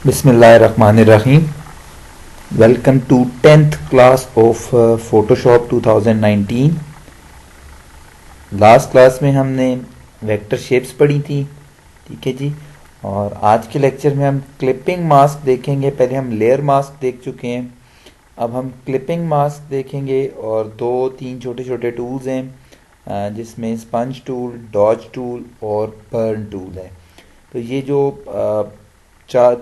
Bismillahirrahmanirrahim. Welcome to 10th class of Photoshop 2019. Last class में हमने vector shapes पढ़ी थी, ठीक है जी। और आज के लेक्चर में हम क्लिपिंग मास्क देखेंगे। पहले हम लेयर मास्क देख चुके हैं, अब हम क्लिपिंग मास्क देखेंगे। और दो तीन छोटे छोटे टूल्स हैं जिसमें स्पंज टूल, डॉज टूल और बर्न टूल है। तो ये जो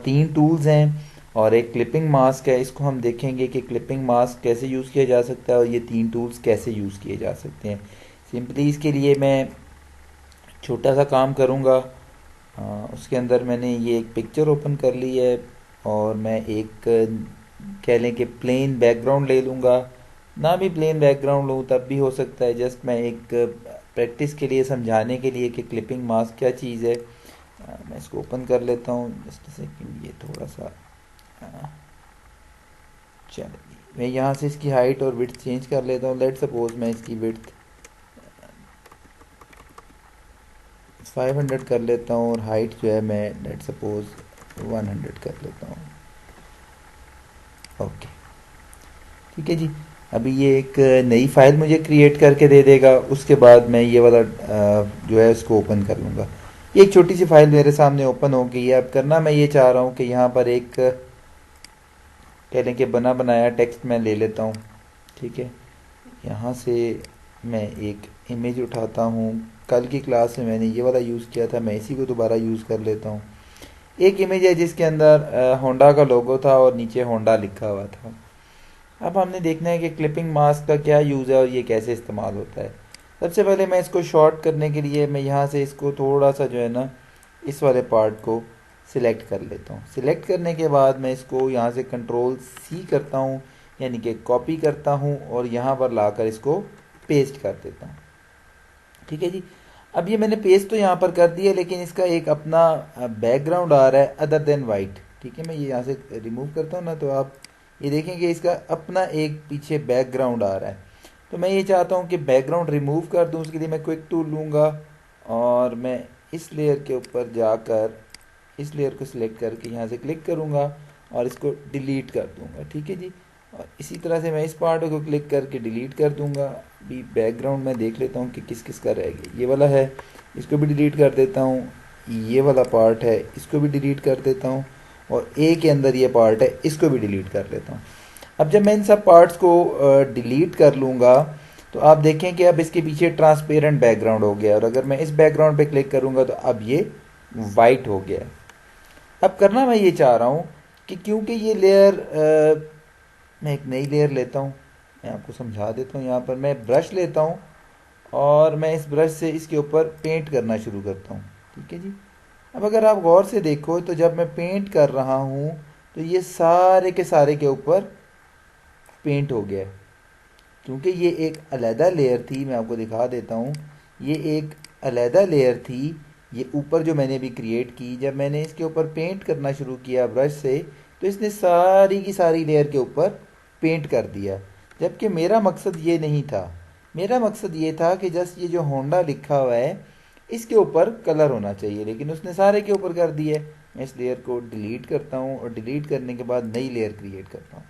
तीन टूल्स हैं और एक क्लिपिंग मास्क है, इसको हम देखेंगे कि क्लिपिंग मास्क कैसे यूज़ किया जा सकता है और ये तीन टूल्स कैसे यूज़ किए जा सकते हैं। सिंपली इसके लिए मैं छोटा सा काम करूँगा। उसके अंदर मैंने ये एक पिक्चर ओपन कर ली है और मैं एक कह लें कि प्लेन बैकग्राउंड ले लूँगा। ना भी प्लेन बैकग्राउंड लूँ तब भी हो सकता है। जस्ट मैं एक प्रैक्टिस के लिए, समझाने के लिए कि क्लिपिंग मास्क क्या चीज़ है। मैं इसको ओपन कर लेता हूँ। जस्ट सेकंड, ये थोड़ा सा चलिए मैं यहाँ से इसकी हाइट और विड्थ चेंज कर लेता हूँ। लेट सपोज मैं इसकी विड्थ 500 कर लेता हूँ और हाइट जो है मैं लेट सपोज 100 कर लेता हूँ। ओके, ठीक है जी। अभी ये एक नई फाइल मुझे क्रिएट करके दे देगा। उसके बाद मैं ये वाला जो है इसको ओपन कर लूँगा। ये एक छोटी सी फाइल मेरे सामने ओपन हो गई है। अब करना मैं ये चाह रहा हूँ कि यहाँ पर एक कह लें कि बना बनाया टेक्स्ट मैं ले लेता हूँ, ठीक है। यहाँ से मैं एक इमेज उठाता हूँ। कल की क्लास में मैंने ये वाला यूज़ किया था, मैं इसी को दोबारा यूज़ कर लेता हूँ। एक इमेज है जिसके अंदर होंडा का लोगो था और नीचे होंडा लिखा हुआ था। अब हमने देखना है कि क्लिपिंग मास्क का क्या यूज़ है और ये कैसे इस्तेमाल होता है। सबसे पहले मैं इसको शॉर्ट करने के लिए मैं यहाँ से इसको थोड़ा सा जो है ना, इस वाले पार्ट को सिलेक्ट कर लेता हूँ। सिलेक्ट करने के बाद मैं इसको यहाँ से कंट्रोल सी करता हूँ, यानी कि कॉपी करता हूँ और यहाँ पर लाकर इसको पेस्ट कर देता हूँ, ठीक है जी। अब ये मैंने पेस्ट तो यहाँ पर कर दिया, लेकिन इसका एक अपना बैकग्राउंड आ रहा है अदर देन वाइट, ठीक है। मैं ये यहाँ से रिमूव करता हूँ ना, तो आप ये देखेंगे इसका अपना एक पीछे बैकग्राउंड आ रहा है। तो मैं ये चाहता हूँ कि बैकग्राउंड रिमूव कर दूँ। उसके लिए मैं क्विक टूल लूँगा और मैं इस लेयर के ऊपर जाकर इस लेयर को सिलेक्ट करके यहाँ से क्लिक करूँगा और इसको डिलीट कर दूँगा, ठीक है जी। और इसी तरह से मैं इस पार्ट को क्लिक करके डिलीट कर दूँगा। अभी बैकग्राउंड में देख लेता हूँ कि किस किस का रह गया। ये वाला है, इसको भी डिलीट कर देता हूँ। ये वाला पार्ट है, इसको भी डिलीट कर देता हूँ। और ए के अंदर ये पार्ट है, इसको भी डिलीट कर लेता हूँ। अब जब मैं इन सब पार्ट्स को डिलीट कर लूँगा तो आप देखें कि अब इसके पीछे ट्रांसपेरेंट बैकग्राउंड हो गया। और अगर मैं इस बैकग्राउंड पे क्लिक करूँगा तो अब ये वाइट हो गया। अब करना मैं ये चाह रहा हूँ कि क्योंकि ये लेयर मैं एक नई लेयर लेता हूँ। मैं आपको समझा देता हूँ। यहाँ पर मैं ब्रश लेता हूँ और मैं इस ब्रश से इसके ऊपर पेंट करना शुरू करता हूँ, ठीक है जी। अब अगर आप गौर से देखो तो जब मैं पेंट कर रहा हूँ तो ये सारे के सारे के ऊपर पेंट हो गया। क्योंकि ये एक अलहदा लेयर थी, मैं आपको दिखा देता हूँ। ये एक अलहदा लेयर थी, ये ऊपर जो मैंने भी क्रिएट की। जब मैंने इसके ऊपर पेंट करना शुरू किया ब्रश से, तो इसने सारी की सारी लेयर के ऊपर पेंट कर दिया। जबकि मेरा मकसद ये नहीं था। मेरा मकसद ये था कि जस्ट ये जो होंडा लिखा हुआ है इसके ऊपर कलर होना चाहिए, लेकिन उसने सारे के ऊपर कर दिया। मैं इस लेयर को डिलीट करता हूँ और डिलीट करने के बाद नई लेयर क्रिएट करता हूँ।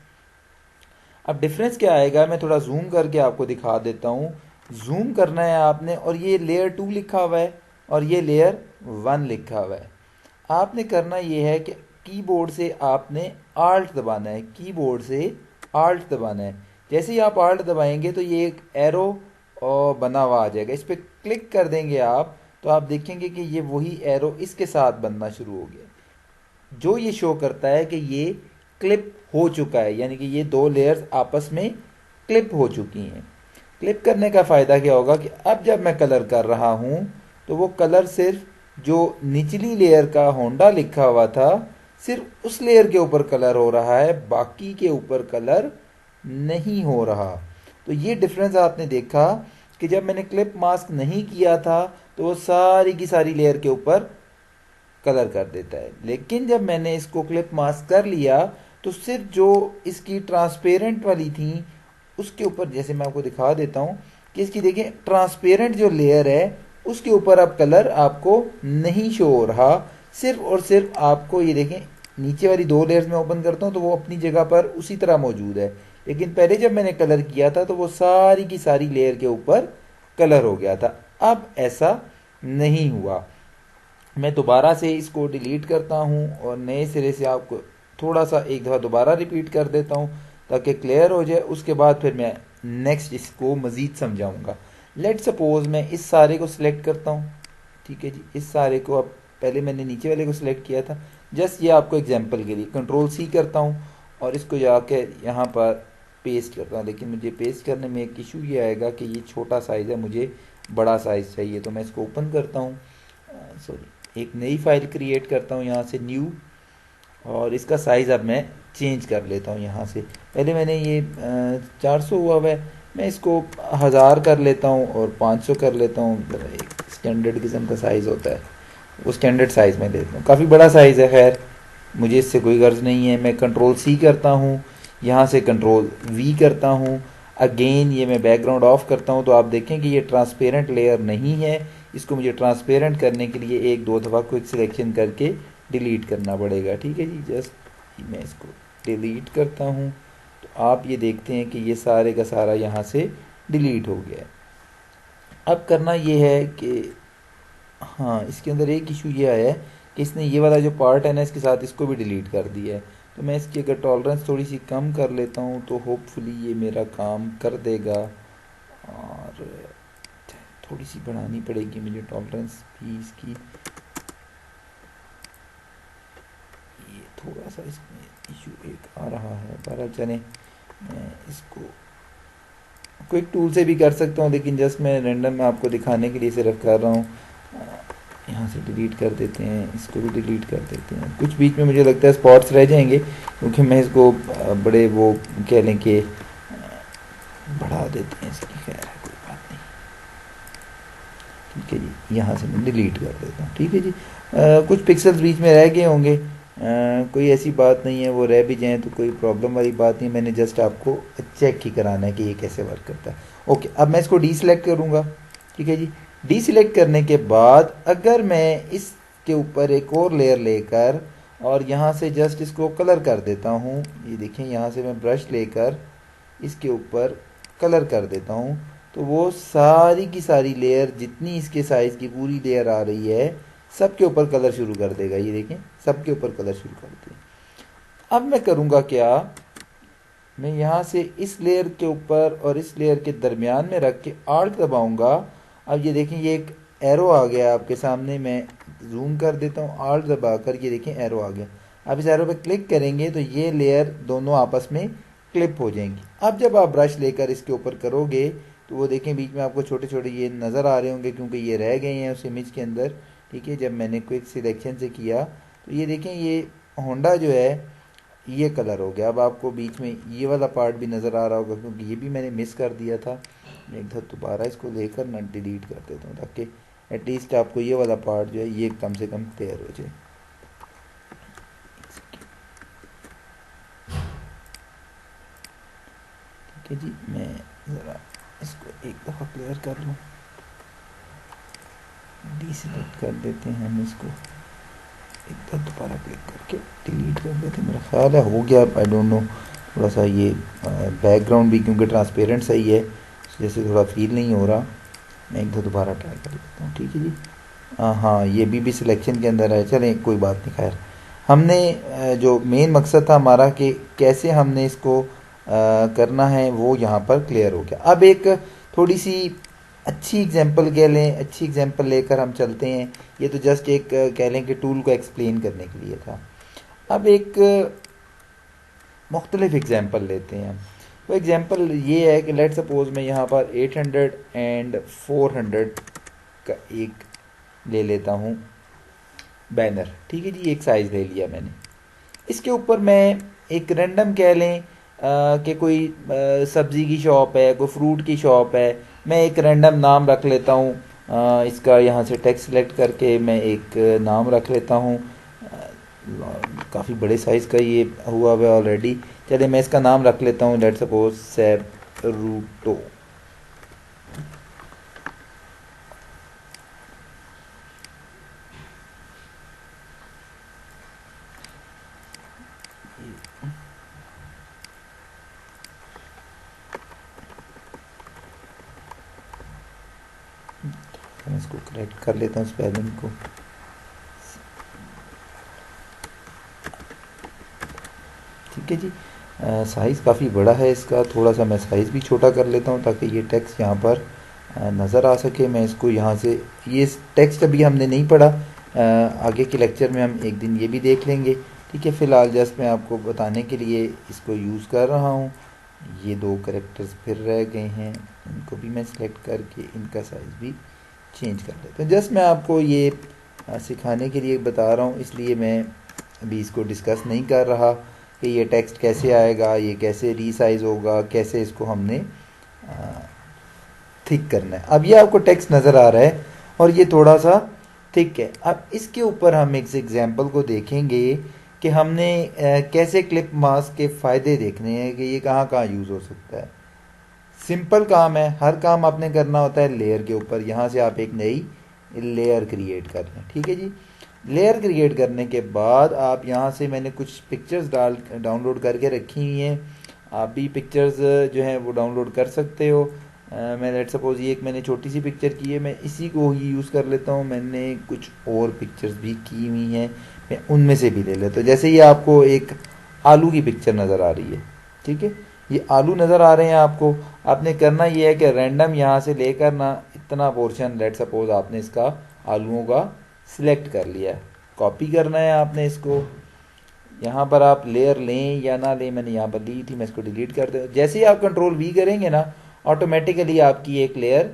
अब डिफरेंस क्या आएगा, मैं थोड़ा जूम करके आपको दिखा देता हूँ। जूम करना है आपने और ये लेयर 2 लिखा हुआ है और ये लेयर 1 लिखा हुआ है। आपने करना ये है कि कीबोर्ड से आपने आल्ट दबाना है। कीबोर्ड से आल्ट दबाना है। जैसे ही आप आल्ट दबाएंगे तो ये एक एरो बना हुआ आ जाएगा। इस पर क्लिक कर देंगे आप तो आप देखेंगे कि ये वही एरो इसके साथ बनना शुरू हो गया, जो ये शो करता है कि ये क्लिप हो चुका है, यानी कि ये दो लेयर्स आपस में क्लिप हो चुकी हैं। क्लिप करने का फ़ायदा क्या होगा कि अब जब मैं कलर कर रहा हूँ तो वो कलर सिर्फ जो निचली लेयर का होंडा लिखा हुआ था सिर्फ उस लेयर के ऊपर कलर हो रहा है, बाकी के ऊपर कलर नहीं हो रहा। तो ये डिफरेंस आपने देखा कि जब मैंने क्लिप मास्क नहीं किया था तो वो सारी की सारी लेयर के ऊपर कलर कर देता है, लेकिन जब मैंने इसको क्लिप मास्क कर लिया तो सिर्फ जो इसकी ट्रांसपेरेंट वाली थी उसके ऊपर, जैसे मैं आपको दिखा देता हूँ कि इसकी देखें ट्रांसपेरेंट जो लेयर है उसके ऊपर अब कलर आपको नहीं शो हो रहा। सिर्फ और सिर्फ आपको ये देखें नीचे वाली दो लेयर्स में ओपन करता हूँ तो वो अपनी जगह पर उसी तरह मौजूद है, लेकिन पहले जब मैंने कलर किया था तो वो सारी की सारी लेयर के ऊपर कलर हो गया था। अब ऐसा नहीं हुआ। मैं दोबारा से इसको डिलीट करता हूँ और नए सिरे से आपको थोड़ा सा एक दफ़ा दोबारा रिपीट कर देता हूँ ताकि क्लियर हो जाए। उसके बाद फिर मैं नेक्स्ट इसको मज़ीद समझाऊँगा। लेट सपोज मैं इस सारे को सिलेक्ट करता हूँ, ठीक है जी। इस सारे को अब पहले मैंने नीचे वाले को सिलेक्ट किया था, जस्ट ये आपको एग्जांपल के लिए कंट्रोल सी करता हूँ और इसको जाके यहाँ पर पेस्ट करता हूँ। लेकिन मुझे पेस्ट करने में एक इशू ये आएगा कि ये छोटा साइज़ है, मुझे बड़ा साइज़ चाहिए। तो मैं इसको ओपन करता हूँ, सॉरी एक नई फाइल क्रिएट करता हूँ यहाँ से न्यू, और इसका साइज़ अब मैं चेंज कर लेता हूँ यहाँ से। पहले मैंने ये 400 हुआ है, मैं इसको 1000 कर लेता हूँ और 500 कर लेता हूँ। एक स्टैंडर्ड किस्म का साइज़ होता है, वो स्टैंडर्ड साइज़ में लेता हूँ। काफ़ी बड़ा साइज़ है, खैर मुझे इससे कोई गर्ज नहीं है। मैं कंट्रोल सी करता हूँ, यहाँ से कंट्रोल वी करता हूँ। अगेन ये मैं बैकग्राउंड ऑफ करता हूँ तो आप देखें कि ये ट्रांसपेरेंट लेयर नहीं है। इसको मुझे ट्रांसपेरेंट करने के लिए एक दो दफ़ा क्विक सिलेक्शन करके डिलीट करना पड़ेगा, ठीक है जी। जस्ट मैं इसको डिलीट करता हूँ तो आप ये देखते हैं कि ये सारे का सारा यहाँ से डिलीट हो गया है। अब करना ये है कि हाँ, इसके अंदर एक इशू ये आया है कि इसने ये वाला जो पार्ट है ना इसके साथ इसको भी डिलीट कर दिया है। तो मैं इसकी अगर टॉलरेंस थोड़ी सी कम कर लेता हूँ तो होपफुली ये मेरा काम कर देगा। और थोड़ी सी बढ़ानी पड़ेगी मुझे टॉलरेंस भी इसकी, ये थोड़ा सा इसमें इशू एक आ रहा है। बहरहाल चले, मैं इसको क्विक टूल से भी कर सकता हूँ, लेकिन जस्ट मैं रैंडम आपको दिखाने के लिए सिर्फ कर रहा हूँ। यहाँ से डिलीट कर देते हैं, इसको भी डिलीट कर देते हैं। कुछ बीच में मुझे लगता है स्पॉट्स रह जाएंगे क्योंकि मैं इसको बड़े वो कह लें कि बढ़ा देते हैं इसकी, खैर है कोई बात नहीं, ठीक है जी। यहाँ से मैं डिलीट कर देता हूँ, ठीक है जी। कुछ पिक्सल्स बीच में रह गए होंगे, कोई ऐसी बात नहीं है, वो रह भी जाएँ तो कोई प्रॉब्लम वाली बात नहीं। मैंने जस्ट आपको चेक ही कराना है कि ये कैसे वर्क करता है। ओके, अब मैं इसको डी सेलेक्ट करूँगा, ठीक है जी। डी सिलेक्ट करने के बाद अगर मैं इसके ऊपर एक और लेयर लेकर और यहाँ से जस्ट इसको कलर कर देता हूँ, ये देखें यहाँ से मैं ब्रश लेकर इसके ऊपर कलर कर देता हूँ तो वो सारी की सारी लेयर जितनी इसके साइज़ की पूरी लेयर आ रही है सबके ऊपर कलर शुरू कर देगा। ये देखें सबके ऊपर कलर शुरू कर दिया। अब मैं करूँगा क्या, मैं यहाँ से इस लेयर के ऊपर और इस लेयर के दरमियान में रख के आल्ट दबाऊंगा। अब ये देखें ये एक एरो आ गया आपके सामने, मैं जूम कर देता हूँ आल्ट दबा कर, ये देखें एरो आ गया। अब इस एरो पे क्लिक करेंगे तो ये लेयर दोनों आपस में क्लिप हो जाएंगी। अब जब आप ब्रश लेकर इसके ऊपर करोगे तो वो देखें बीच में आपको छोटे छोटे ये नज़र आ रहे होंगे क्योंकि ये रह गए हैं उस इमेज के अंदर, ठीक है। जब मैंने क्विक सिलेक्शन से किया तो ये देखें ये होंडा जो है ये कलर हो गया। अब आपको बीच में ये वाला पार्ट भी नज़र आ रहा होगा क्योंकि ये भी मैंने मिस कर दिया था। मैं एक दफ़ा दोबारा इसको लेकर ना डिलीट कर देता हूँ ताकि एटलीस्ट आपको ये वाला पार्ट जो है ये कम से कम क्लियर हो जाए। ठीक है जी, मैं ज़रा इसको एक दफ़ा क्लियर कर लूँ, डिसेलेक्ट कर देते हैं हम इसको, एक दफ़ा दोबारा क्लिक करके डिलीट कर देते हैं। मेरा ख्याल है हो गया, आई डोंट नो। थोड़ा सा ये बैकग्राउंड भी क्योंकि ट्रांसपेरेंट सही है जैसे थोड़ा फील नहीं हो रहा। मैं एक दो दोबारा ट्राई कर लेता हूँ, ठीक है जी। हाँ, ये भी सिलेक्शन के अंदर है, चलें कोई बात नहीं। खैर हमने जो मेन मकसद था हमारा कि कैसे हमने इसको करना है वो यहाँ पर क्लियर हो गया। अब एक थोड़ी सी अच्छी एग्जांपल कह लें, अच्छी एग्जांपल लेकर हम चलते हैं। ये तो जस्ट एक कह लें कि टूल को एक्सप्लेन करने के लिए था। अब एक मुख्तलिफ एग्जांपल लेते हैं हम। वो एग्जांपल ये है कि लेट सपोज मैं यहाँ पर 800 एंड 400 का एक ले लेता हूँ बैनर, ठीक है जी। एक साइज़ ले लिया मैंने, इसके ऊपर मैं एक रैंडम कह लें कि कोई सब्ज़ी की शॉप है, कोई फ्रूट की शॉप है, मैं एक रैंडम नाम रख लेता हूँ। इसका यहाँ से टेक्स्ट सेलेक्ट करके मैं एक नाम रख लेता हूँ। काफ़ी बड़े साइज़ का ये हुआ है ऑलरेडी। चलिए मैं इसका नाम रख लेता हूँ, लेट सपोज सेब्रूटो। मैं इसको करेक्ट कर लेता हूँ स्पेलिंग को। ठीक है जी। साइज़ काफ़ी बड़ा है इसका, थोड़ा सा मैं साइज़ भी छोटा कर लेता हूँ ताकि ये टेक्स्ट यहाँ पर नज़र आ सके। मैं इसको यहाँ से, ये टेक्स्ट अभी हमने नहीं पढ़ा, आगे के लेक्चर में हम एक दिन ये भी देख लेंगे। ठीक है, फ़िलहाल जस्ट मैं आपको बताने के लिए इसको यूज़ कर रहा हूँ। ये दो करेक्टर्स फिर रह गए हैं, इनको भी मैं सिलेक्ट करके इनका साइज़ भी चेंज कर लेता हूँ। जस्ट मैं आपको ये सिखाने के लिए बता रहा हूँ, इसलिए मैं अभी इसको डिस्कस नहीं कर रहा कि ये टेक्स्ट कैसे आएगा, ये कैसे रीसाइज होगा, कैसे इसको हमने थिक करना है। अब ये आपको टेक्स्ट नज़र आ रहा है और ये थोड़ा सा थिक है। अब इसके ऊपर हम एक एग्जांपल को देखेंगे कि हमने कैसे क्लिप मास्क के फ़ायदे देखने हैं कि ये कहाँ कहाँ यूज़ हो सकता है। सिंपल काम है, हर काम आपने करना होता है लेयर के ऊपर। यहाँ से आप एक नई लेयर क्रिएट कर लें। ठीक है जी। लेयर क्रिएट करने के बाद आप यहाँ से, मैंने कुछ पिक्चर्स डाउनलोड करके रखी हुई हैं, आप भी पिक्चर्स जो हैं वो डाउनलोड कर सकते हो। मैं लेट सपोज ये एक मैंने छोटी सी पिक्चर की है, मैं इसी को ही यूज़ कर लेता हूँ। मैंने कुछ और पिक्चर्स भी की हुई हैं, मैं उनमें से भी ले लेता हूँ। जैसे ये आपको एक आलू की पिक्चर नज़र आ रही है। ठीक है, ये आलू नज़र आ रहे हैं आपको। आपने करना ये है कि रैंडम यहाँ से लेकर ना इतना पोर्शन, लेट सपोज आपने इसका आलूओं का सिलेक्ट कर लिया है, कॉपी करना है आपने इसको। यहाँ पर आप लेयर लें या ना लें, मैंने यहाँ पर ली थी, मैं इसको डिलीट कर दे। जैसे ही आप कंट्रोल वी करेंगे ना, ऑटोमेटिकली आपकी एक लेयर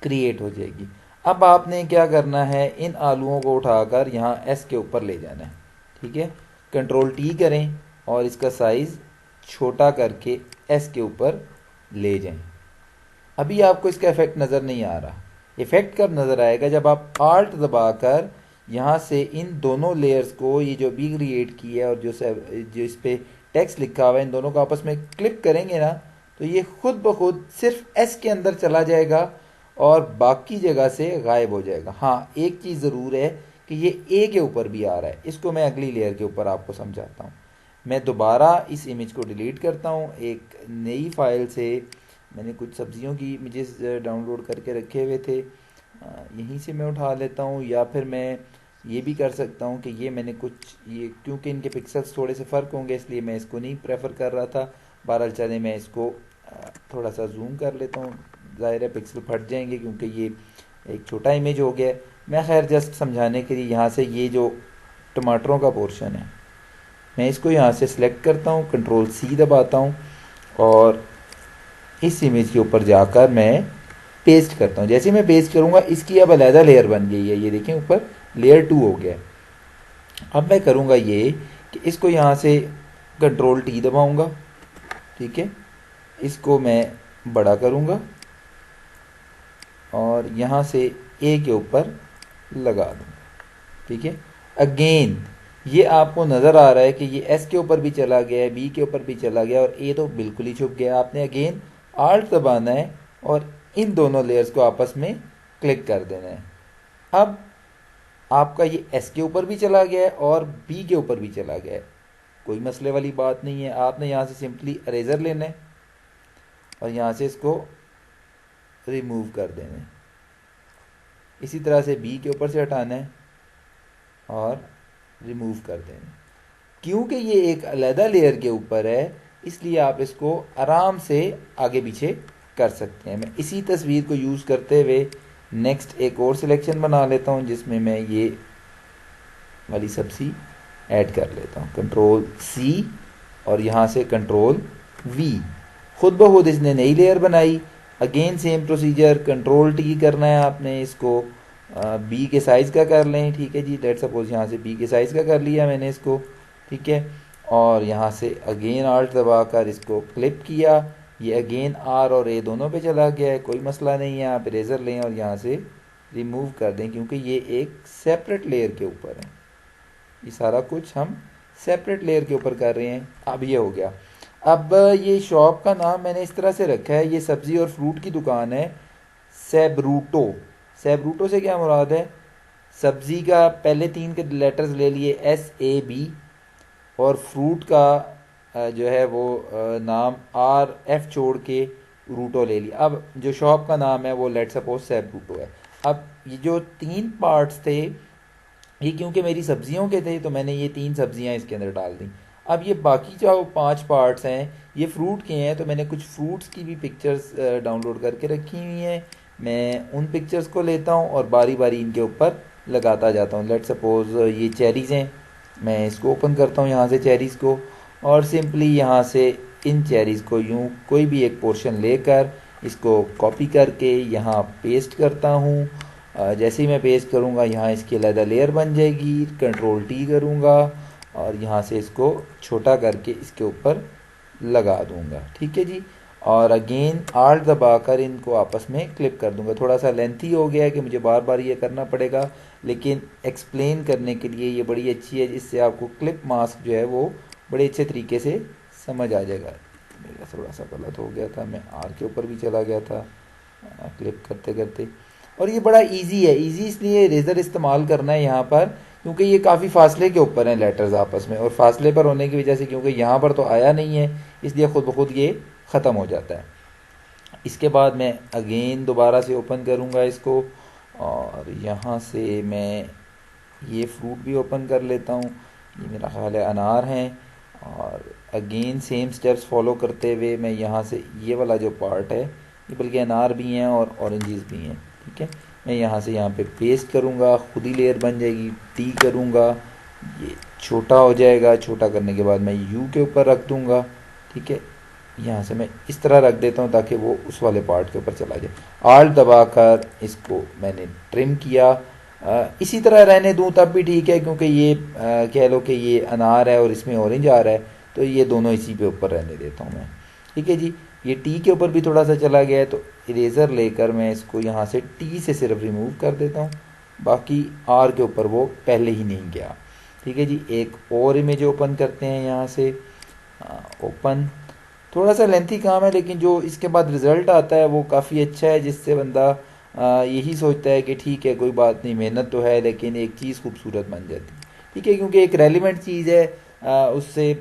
क्रिएट हो जाएगी। अब आपने क्या करना है, इन आलूओं को उठाकर यहाँ एस के ऊपर ले जाना है। ठीक है, कंट्रोल टी करें और इसका साइज़ छोटा करके एस के ऊपर ले जाएं। अभी आपको इसका इफेक्ट नज़र नहीं आ रहा। इफेक्ट कब नज़र आएगा, जब आप आल्ट दबाकर यहाँ से इन दोनों लेयर्स को, ये जो भी क्रिएट की है और जो इस पे टेक्स्ट लिखा हुआ है, इन दोनों को आपस में क्लिक करेंगे ना, तो ये खुद ब खुद सिर्फ एस के अंदर चला जाएगा और बाकी जगह से गायब हो जाएगा। हाँ, एक चीज़ ज़रूर है कि ये ए के ऊपर भी आ रहा है, इसको मैं अगली लेयर के ऊपर आपको समझाता हूँ। मैं दोबारा इस इमेज को डिलीट करता हूँ। एक नई फाइल से मैंने कुछ सब्जियों की इमेजेस डाउनलोड करके रखे हुए थे, यहीं से मैं उठा लेता हूँ। या फिर मैं ये भी कर सकता हूँ कि ये मैंने कुछ, ये क्योंकि इनके पिक्सल्स थोड़े से फ़र्क होंगे इसलिए मैं इसको नहीं प्रेफर कर रहा था। बहरहाल चले, मैं इसको थोड़ा सा जूम कर लेता हूँ। ज़ाहिर है पिक्सल फट जाएंगे क्योंकि ये एक छोटा इमेज हो गया है। मैं खैर जस्ट समझाने के लिए यहाँ से ये जो टमाटरों का पोर्शन है, मैं इसको यहाँ से सिलेक्ट करता हूँ, कंट्रोल सी दबाता हूँ और इस इमेज के ऊपर जाकर मैं पेस्ट करता हूँ। जैसे मैं पेस्ट करूँगा, इसकी अब अलहदा लेयर बन गई है, ये देखें ऊपर लेयर 2 हो गया है। अब मैं करूँगा ये कि इसको यहाँ से कंट्रोल टी दबाऊँगा। ठीक है, इसको मैं बड़ा करूँगा और यहाँ से ए के ऊपर लगा दूँगा। ठीक है, अगेन ये आपको नज़र आ रहा है कि ये एस के ऊपर भी चला गया है, बी के ऊपर भी चला गया और ए तो बिल्कुल ही छुप गया। आपने अगेन आल्ट दबाना है और इन दोनों लेयर्स को आपस में क्लिक कर देना है। अब आपका ये एस के ऊपर भी चला गया है और बी के ऊपर भी चला गया है, कोई मसले वाली बात नहीं है। आपने यहाँ से सिंपली इरेजर लेना है और यहाँ से इसको रिमूव कर देना है। इसी तरह से बी के ऊपर से हटाना है और रिमूव कर देना। क्योंकि ये एक अलहदा लेयर के ऊपर है, इसलिए आप इसको आराम से आगे पीछे कर सकते हैं। मैं इसी तस्वीर को यूज़ करते हुए नेक्स्ट एक और सिलेक्शन बना लेता हूँ जिसमें मैं ये वाली सब्ज़ी ऐड कर लेता हूँ। कंट्रोल सी और यहाँ से कंट्रोल वी, खुद ब खुद इसने नई लेयर बनाई। Again same procedure, control T करना है आपने, इसको बी के साइज़ का कर लें। ठीक है जी, लेट सपोज यहाँ से बी के साइज़ का कर लिया मैंने इसको। ठीक है, और यहाँ से अगेन आल्ट दबा कर इसको क्लिप किया, ये अगेन आर और ए दोनों पे चला गया है, कोई मसला नहीं है। आप इरेजर लें और यहाँ से रिमूव कर दें क्योंकि ये एक सेपरेट लेयर के ऊपर है। ये सारा कुछ हम सेपरेट लेयर के ऊपर कर रहे हैं। अब ये हो गया। अब ये शॉप का नाम मैंने इस तरह से रखा है, ये सब्ज़ी और फ्रूट की दुकान है, सेब्रूटो। सेब्रूटो से क्या मुराद है, सब्ज़ी का पहले 3 के लेटर्स ले लिए, एस ए बी, और फ्रूट का जो है वो नाम RF छोड़ के रूटो ले लिया। अब जो शॉप का नाम है वो लेट सपोज सैप रूटो है। अब ये जो 3 पार्ट्स थे, ये क्योंकि मेरी सब्जियों के थे तो मैंने ये 3 सब्जियां इसके अंदर डाल दी। अब ये बाकी जो 5 पार्ट्स हैं ये फ्रूट के हैं, तो मैंने कुछ फ्रूट्स की भी पिक्चर्स डाउनलोड करके रखी हुई हैं। मैं उन पिक्चर्स को लेता हूँ और बारी बारी इनके ऊपर लगाता जाता हूँ। लेट सपोज ये चेरीज़ हैं, मैं इसको ओपन करता हूँ यहाँ से चेरीज़ को, और सिंपली यहाँ से इन चेरीज़ को यूँ कोई भी एक पोर्शन लेकर इसको कॉपी करके यहाँ पेस्ट करता हूँ। जैसे ही मैं पेस्ट करूँगा यहाँ इसकी अलग लेयर बन जाएगी। कंट्रोल T करूँगा और यहाँ से इसको छोटा करके इसके ऊपर लगा दूँगा। ठीक है जी। और अगेन आल्ट दबाकर इनको आपस में क्लिप कर दूँगा। थोड़ा सा लेंथी हो गया है कि मुझे बार बार ये करना पड़ेगा, लेकिन एक्सप्लेन करने के लिए ये बड़ी अच्छी है, जिससे आपको क्लिप मास्क जो है वो बड़े अच्छे तरीके से समझ आ जाएगा। मेरा थोड़ा सा गलत हो गया था, मैं R के ऊपर भी चला गया था क्लिप करते करते। और ये बड़ा इजी है। इजी इसलिए इरेज़र इस्तेमाल करना है यहाँ पर क्योंकि ये काफ़ी फासले के ऊपर हैं लेटर्स आपस में, और फासले पर होने की वजह से क्योंकि यहाँ पर तो आया नहीं है इसलिए ख़ुद ब खुद ये ख़त्म हो जाता है। इसके बाद मैं अगेन दोबारा से ओपन करूँगा इसको, और यहाँ से मैं ये फ्रूट भी ओपन कर लेता हूँ। ये मेरा ख्याल है अनार हैं, और अगेन सेम स्टेप्स फॉलो करते हुए मैं यहाँ से ये वाला जो पार्ट है, ये बल्कि अनार भी हैं और ऑरेंजेस भी हैं। ठीक है, मैं यहाँ से यहाँ पे पेस्ट करूँगा, खुद ही लेयर बन जाएगी। T करूँगा, ये छोटा हो जाएगा। छोटा करने के बाद मैं U के ऊपर रख दूँगा। ठीक है, यहाँ से मैं इस तरह रख देता हूँ ताकि वो उस वाले पार्ट के ऊपर चला जाए। आल्ट दबाकर इसको मैंने ट्रिम किया। इसी तरह रहने दूँ तब भी ठीक है, क्योंकि ये कह लो कि ये अनार है और इसमें ऑरेंज आ रहा है, तो ये दोनों इसी पे ऊपर रहने देता हूँ मैं। ठीक है जी। ये T के ऊपर भी थोड़ा सा चला गया है, तो इरेज़र लेकर मैं इसको यहाँ से T से सिर्फ रिमूव कर देता हूँ, बाकी R के ऊपर वो पहले ही नहीं गया। ठीक है जी। एक और इमेज ओपन करते हैं यहाँ से, ओपन। थोड़ा सा लेंथी काम है, लेकिन जो इसके बाद रिज़ल्ट आता है वो काफ़ी अच्छा है, जिससे बंदा यही सोचता है कि ठीक है कोई बात नहीं, मेहनत तो है लेकिन एक चीज़ खूबसूरत बन जाती है। ठीक है, क्योंकि एक रेलिवेंट चीज़ है उससे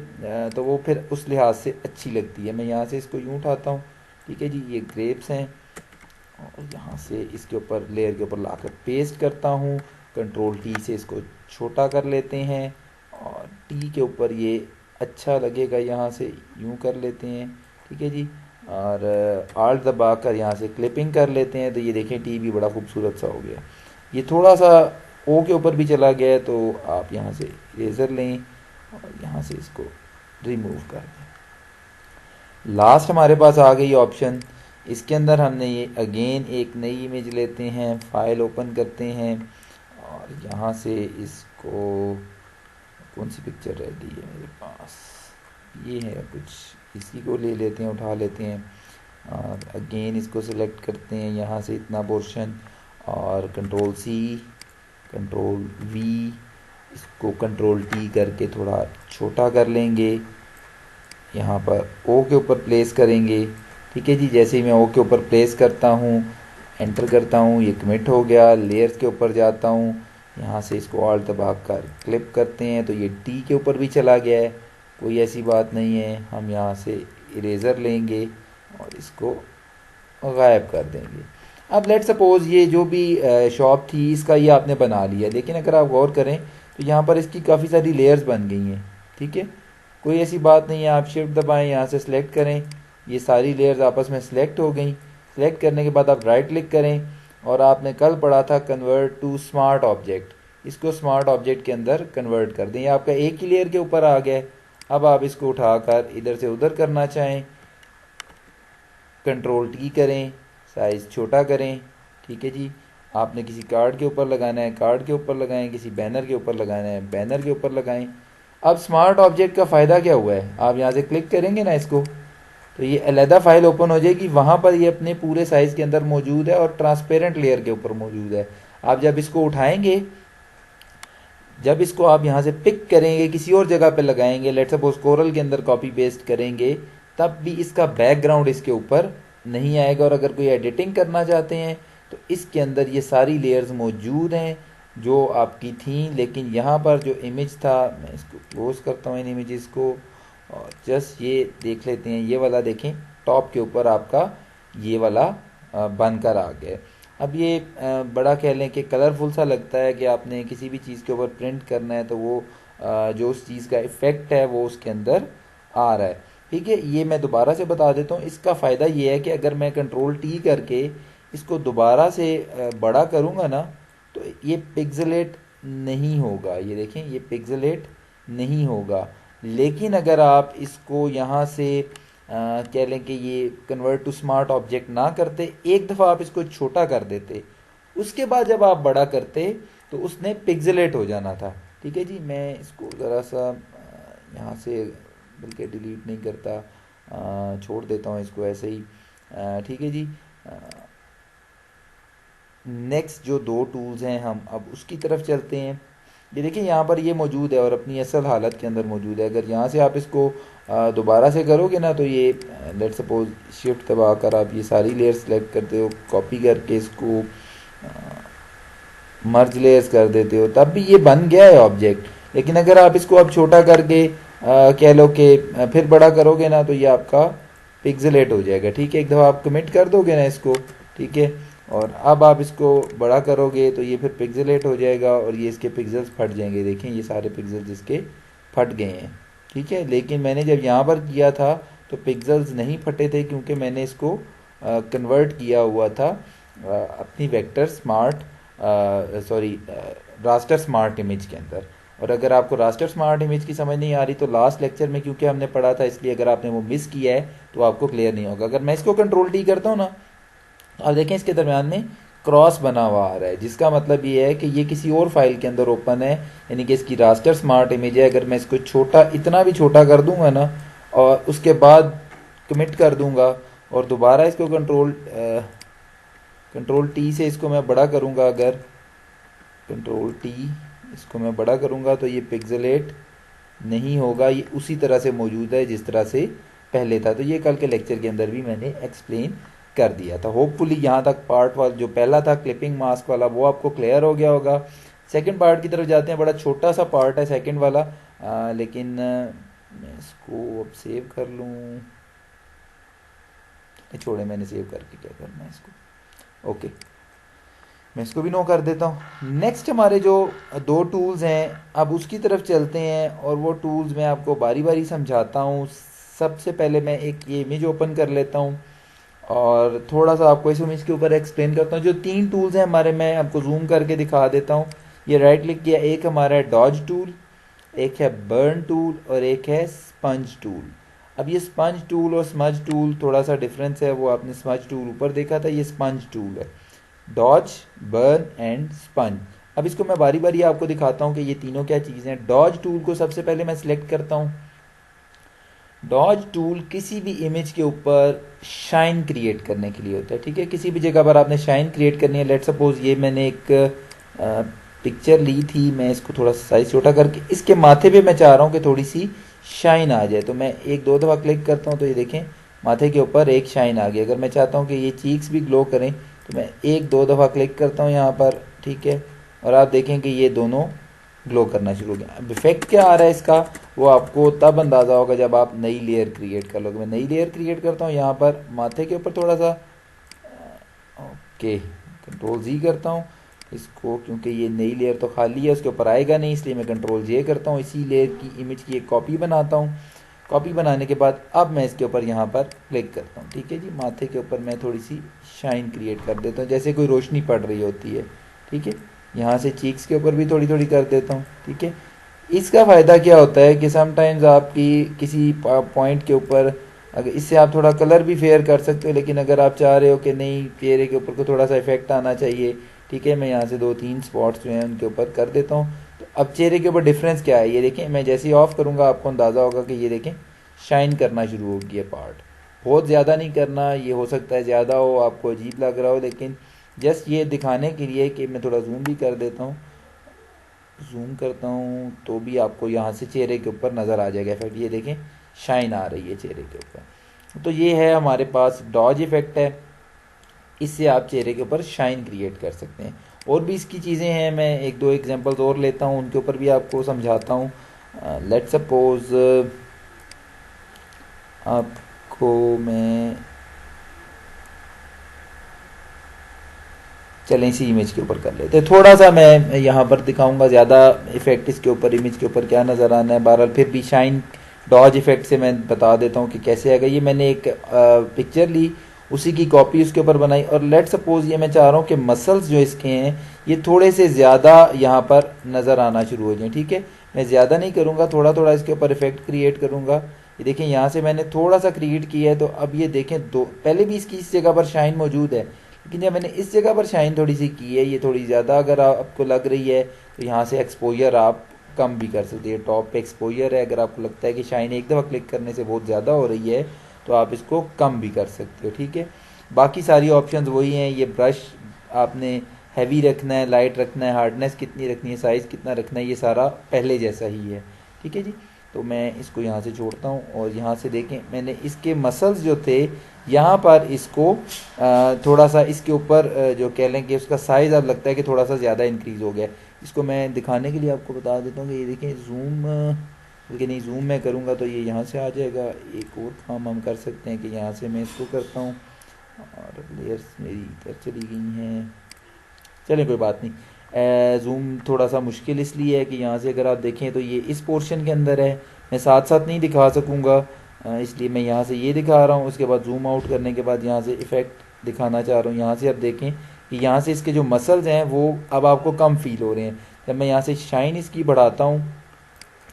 तो वो फिर उस लिहाज से अच्छी लगती है। मैं यहाँ से इसको यूँ उठाता हूँ। ठीक है जी, ये ग्रेप्स हैं, और यहाँ से इसके ऊपर लेयर के ऊपर लाकर पेस्ट करता हूँ। कंट्रोल T से इसको छोटा कर लेते हैं, और T के ऊपर ये अच्छा लगेगा, यहाँ से यूँ कर लेते हैं। ठीक है जी। और आल्ट दबाकर यहाँ से क्लिपिंग कर लेते हैं, तो ये देखें T भी बड़ा खूबसूरत सा हो गया। ये थोड़ा सा O के ऊपर भी चला गया है, तो आप यहाँ से इरेज़र लें और यहाँ से इसको रिमूव कर दें। लास्ट हमारे पास आ गई ऑप्शन। इसके अंदर हमने ये अगेन एक नई इमेज लेते हैं, फाइल ओपन करते हैं, और यहाँ से इसको, कौन सी पिक्चर रह गई है मेरे पास, ये है कुछ, इसी को ले लेते हैं, उठा लेते हैं, और अगेन इसको सिलेक्ट करते हैं यहाँ से इतना पोर्शन, और कंट्रोल-C, कंट्रोल-V, इसको कंट्रोल-T करके थोड़ा छोटा कर लेंगे। यहाँ पर O के ऊपर प्लेस करेंगे। ठीक है जी। जैसे ही मैं O के ऊपर प्लेस करता हूँ, एंटर करता हूँ, ये कमिट हो गया। लेयर्स के ऊपर जाता हूँ, यहाँ से इसको आल्ट दबाकर क्लिप करते हैं, तो ये T के ऊपर भी चला गया है, कोई ऐसी बात नहीं है। हम यहाँ से इरेज़र लेंगे और इसको गायब कर देंगे। अब लेट सपोज़ ये जो भी शॉप थी इसका ये आपने बना लिया, लेकिन अगर आप गौर करें तो यहाँ पर इसकी काफ़ी सारी लेयर्स बन गई हैं। ठीक है, कोई ऐसी बात नहीं है। आप शिफ्ट दबाएं, यहाँ से सिलेक्ट करें, ये सारी लेयर्स आपस में सिलेक्ट हो गई। सिलेक्ट करने के बाद आप राइट क्लिक करें, और आपने कल पढ़ा था कन्वर्ट टू स्मार्ट ऑब्जेक्ट, इसको स्मार्ट ऑब्जेक्ट के अंदर कन्वर्ट कर दें। ये आपका एक ही लेयर के ऊपर आ गया है। अब आप इसको उठाकर इधर से उधर करना चाहें, कंट्रोल-T करें, साइज़ छोटा करें। ठीक है जी। आपने किसी कार्ड के ऊपर लगाना है, कार्ड के ऊपर लगाएं, किसी बैनर के ऊपर लगाना है, बैनर के ऊपर लगाएं। अब स्मार्ट ऑब्जेक्ट का फ़ायदा क्या हुआ है, आप यहाँ से क्लिक करेंगे ना इसको, तो ये अलहदा फाइल ओपन हो जाएगी, वहाँ पर ये अपने पूरे साइज़ के अंदर मौजूद है और ट्रांसपेरेंट लेयर के ऊपर मौजूद है। आप जब इसको उठाएंगे, जब इसको आप यहाँ से पिक करेंगे, किसी और जगह पे लगाएंगे, लेट सपोज कोरल के अंदर कॉपी पेस्ट करेंगे, तब भी इसका बैकग्राउंड इसके ऊपर नहीं आएगा। और अगर कोई एडिटिंग करना चाहते हैं तो इसके अंदर ये सारी लेयर्स मौजूद हैं। जो आपकी थी, लेकिन यहाँ पर जो इमेज था, मैं इसको क्लोज करता हूँ इन इमेजेस को, और जस्ट ये देख लेते हैं। ये वाला देखें, टॉप के ऊपर आपका ये वाला बनकर आ गया। अब ये बड़ा कह लें कि कलरफुल सा लगता है कि आपने किसी भी चीज़ के ऊपर प्रिंट करना है तो वो जो उस चीज़ का इफ़ेक्ट है वो उसके अंदर आ रहा है। ठीक है, ये मैं दोबारा से बता देता हूँ। इसका फ़ायदा ये है कि अगर मैं कंट्रोल टी करके इसको दोबारा से बड़ा करूँगा ना, तो ये पिक्सेलेट नहीं होगा। ये देखें, ये पिक्सेलेट नहीं होगा। लेकिन अगर आप इसको यहाँ से कह लें कि ये कन्वर्ट टू स्मार्ट ऑब्जेक्ट ना करते, एक दफ़ा आप इसको छोटा कर देते, उसके बाद जब आप बड़ा करते तो उसने पिक्सेलेट हो जाना था। ठीक है जी, मैं इसको ज़रा सा यहाँ से बल्कि डिलीट नहीं करता, छोड़ देता हूँ इसको ऐसे ही। ठीक है जी। नेक्स्ट जो दो टूल्स हैं, हम अब उसकी तरफ चलते हैं। ये देखिए यहाँ पर ये मौजूद है और अपनी असल हालत के अंदर मौजूद है। अगर यहाँ से आप इसको दोबारा से करोगे ना, तो ये लेट सपोज शिफ्ट दबा कर आप ये सारी लेयर सेलेक्ट करते हो, कॉपी करके इसको मर्ज लेयर्स कर देते हो, तब भी ये बन गया है ऑब्जेक्ट। लेकिन अगर आप इसको अब छोटा करके कह लो कि फिर बड़ा करोगे ना, तो ये आपका पिक्सेलेट हो जाएगा। ठीक है, एक दफ़ा आप कमिट कर दोगे ना इसको, ठीक है, और अब आप इसको बड़ा करोगे तो ये फिर पिक्सेलेट हो जाएगा और ये इसके पिक्सल्स फट जाएंगे। देखें, ये सारे पिक्सल्स इसके फट गए हैं। ठीक है, लेकिन मैंने जब यहाँ पर किया था तो पिक्सल्स नहीं फटे थे, क्योंकि मैंने इसको कन्वर्ट किया हुआ था अपनी vector smart sorry raster smart image के अंदर। और अगर आपको रास्टर स्मार्ट इमेज की समझ नहीं आ रही तो लास्ट लेक्चर में क्योंकि हमने पढ़ा था, इसलिए अगर आपने वो मिस किया है तो आपको क्लियर नहीं होगा। अगर मैं इसको कंट्रोल टी करता हूँ ना, अब देखें इसके दरमियान में क्रॉस बना हुआ आ रहा है, जिसका मतलब ये है कि ये किसी और फाइल के अंदर ओपन है, यानी कि इसकी रास्टर स्मार्ट इमेज है। अगर मैं इसको छोटा, इतना भी छोटा कर दूंगा ना, और उसके बाद कमिट कर दूंगा और दोबारा इसको कंट्रोल टी से इसको मैं बड़ा करूंगा, अगर कंट्रोल टी इसको मैं बड़ा करूंगा तो ये पिक्सेलेट नहीं होगा, ये उसी तरह से मौजूद है जिस तरह से पहले था। तो ये कल के लेक्चर के अंदर भी मैंने एक्सप्लेन कर दिया था। होपफुली यहाँ तक पार्ट वाला जो पहला था क्लिपिंग मास्क वाला वो आपको क्लियर हो गया होगा। सेकंड पार्ट की तरफ जाते हैं। बड़ा छोटा सा पार्ट है सेकंड वाला, लेकिन मैं इसको अब सेव कर लूँ। छोड़े, मैंने सेव करके क्या करना है इसको। ओके, मैं इसको भी नो कर देता हूँ। नेक्स्ट हमारे जो दो टूल्स हैं, अब उसकी तरफ चलते हैं और वो टूल्स मैं आपको बारी बारी समझाता हूँ। सबसे पहले मैं एक ये इमेज ओपन कर लेता हूँ और थोड़ा सा आपको इस इमेज के ऊपर एक्सप्लेन करता हूँ। जो तीन टूल्स हैं हमारे, मैं आपको जूम करके दिखा देता हूँ। ये राइट क्लिक किया, एक हमारा है डॉज टूल, एक है बर्न टूल और एक है स्पंज टूल। अब ये स्पंज टूल और स्मज टूल थोड़ा सा डिफरेंस है, वो आपने स्मज टूल ऊपर देखा था, ये स्पंज टूल है। Dodge, burn and sponge. अब इसको मैं बारी बारी आपको दिखाता हूँ कि ये तीनों क्या चीज़ें हैं। डॉज टूल को सबसे पहले मैं सिलेक्ट करता हूँ। डॉज टूल किसी भी इमेज के ऊपर शाइन क्रिएट करने के लिए होता है। ठीक है, किसी भी जगह पर आपने शाइन क्रिएट करनी है। लेट सपोज ये मैंने एक पिक्चर ली थी, मैं इसको थोड़ा सा साइज छोटा करके इसके माथे पे मैं चाह रहा हूँ कि थोड़ी सी शाइन आ जाए, तो मैं एक दो दफ़ा क्लिक करता हूँ तो ये देखें माथे के ऊपर एक शाइन आ गई। अगर मैं चाहता हूँ कि ये चीक्स भी ग्लो करें तो मैं एक दो दफ़ा क्लिक करता हूँ यहाँ पर। ठीक है, और आप देखें कि ये दोनों ग्लो करना शुरू हो गया। अब इफेक्ट क्या आ रहा है इसका, वो आपको तब अंदाज़ा होगा जब आप नई लेयर क्रिएट कर लोगे। मैं नई लेयर क्रिएट करता हूँ यहाँ पर माथे के ऊपर थोड़ा सा, ओके, कंट्रोल जी करता हूँ इसको, क्योंकि ये नई लेयर तो खाली है, उसके ऊपर आएगा नहीं, इसलिए मैं कंट्रोल जे करता हूँ। इसी लेयर की इमेज की एक कॉपी बनाता हूँ। कॉपी बनाने के बाद अब मैं इसके ऊपर यहाँ पर क्लिक करता हूँ। ठीक है जी, माथे के ऊपर मैं थोड़ी सी शाइन क्रिएट कर देता हूँ, जैसे कोई रोशनी पड़ रही होती है। ठीक है, यहाँ से चीक्स के ऊपर भी थोड़ी थोड़ी कर देता हूँ। ठीक है, इसका फ़ायदा क्या होता है कि समटाइम्स आपकी किसी पॉइंट के ऊपर, अगर इससे आप थोड़ा कलर भी फेयर कर सकते हो, लेकिन अगर आप चाह रहे हो कि नहीं चेहरे के ऊपर को थोड़ा सा इफेक्ट आना चाहिए, ठीक है, मैं यहाँ से दो तीन स्पॉट्स जो हैं उनके ऊपर कर देता हूँ। तो अब चेहरे के ऊपर डिफरेंस क्या है ये देखें। मैं जैसे ही ऑफ करूँगा आपको अंदाज़ा होगा कि ये देखें शाइन करना शुरू हो गया पार्ट। बहुत ज़्यादा नहीं करना, ये हो सकता है ज़्यादा हो, आपको अजीब लग रहा हो, लेकिन जस्ट ये दिखाने के लिए कि मैं थोड़ा जूम भी कर देता हूँ। जूम करता हूँ तो भी आपको यहाँ से चेहरे के ऊपर नज़र आ जाएगा इफेक्ट। ये देखें शाइन आ रही है चेहरे के ऊपर। तो ये है हमारे पास डॉज इफेक्ट है, इससे आप चेहरे के ऊपर शाइन क्रिएट कर सकते हैं। और भी इसकी चीज़ें हैं, मैं एक दो एग्जांपल्स और लेता हूँ, उनके ऊपर भी आपको समझाता हूँ। लेट्स सपोज आपको मैं, चलें इसी इमेज के ऊपर कर लेते हैं। थोड़ा सा मैं यहाँ पर दिखाऊंगा, ज़्यादा इफेक्ट इसके ऊपर, इमेज के ऊपर क्या नज़र आना है। बहरहाल फिर भी शाइन डॉज इफेक्ट से मैं बता देता हूँ कि कैसे आएगा। ये मैंने एक पिक्चर ली, उसी की कॉपी उसके ऊपर बनाई, और लेट सपोज ये मैं चाह रहा हूँ कि मसल्स जो इसके हैं ये थोड़े से ज़्यादा यहाँ पर नज़र आना शुरू हो जाए। ठीक है, मैं ज़्यादा नहीं करूँगा, थोड़ा थोड़ा इसके ऊपर इफेक्ट क्रिएट करूँगा। ये देखें यहाँ से मैंने थोड़ा सा क्रिएट किया है, तो अब ये देखें दो, पहले भी इसकी इस जगह पर शाइन मौजूद है, लेकिन जब मैंने इस जगह पर शाइन थोड़ी सी की है, ये थोड़ी ज़्यादा अगर आपको लग रही है तो यहाँ से एक्सपोजर आप कम भी कर सकते हैं। टॉप पे एक्सपोजर है, अगर आपको लगता है कि शाइन एक दफ़ा क्लिक करने से बहुत ज़्यादा हो रही है तो आप इसको कम भी कर सकते हो। ठीक है, बाकी सारी ऑप्शंस वही हैं। ये ब्रश आपने हैवी रखना है, लाइट रखना है, हार्डनेस कितनी रखनी है, साइज़ कितना रखना है, ये सारा पहले जैसा ही है। ठीक है जी, तो मैं इसको यहाँ से छोड़ता हूँ, और यहाँ से देखें मैंने इसके मसल्स जो थे यहाँ पर इसको थोड़ा सा इसके ऊपर जो कह लें कि उसका साइज़ अब लगता है कि थोड़ा सा ज़्यादा इंक्रीज़ हो गया। इसको मैं दिखाने के लिए आपको बता देता हूँ कि ये देखें जूम, बल्कि नहीं जूम मैं करूँगा तो ये यहाँ से आ जाएगा। एक और काम हम कर सकते हैं कि यहाँ से मैं इसको करता हूँ, और लेयर्स मेरी इधर चली गई हैं, चलें कोई बात नहीं। जूम थोड़ा सा मुश्किल इसलिए है कि यहाँ से अगर आप देखें तो ये इस पोर्शन के अंदर है, मैं साथ साथ नहीं दिखा सकूँगा, इसलिए मैं यहाँ से ये दिखा रहा हूँ। उसके बाद जूम आउट करने के बाद यहाँ से इफ़ेक्ट दिखाना चाह रहा हूँ। यहाँ से आप देखें कि यहाँ से इसके जो मसल्स हैं वो अब आपको कम फील हो रहे हैं। जब मैं यहाँ से शाइन इसकी बढ़ाता हूँ,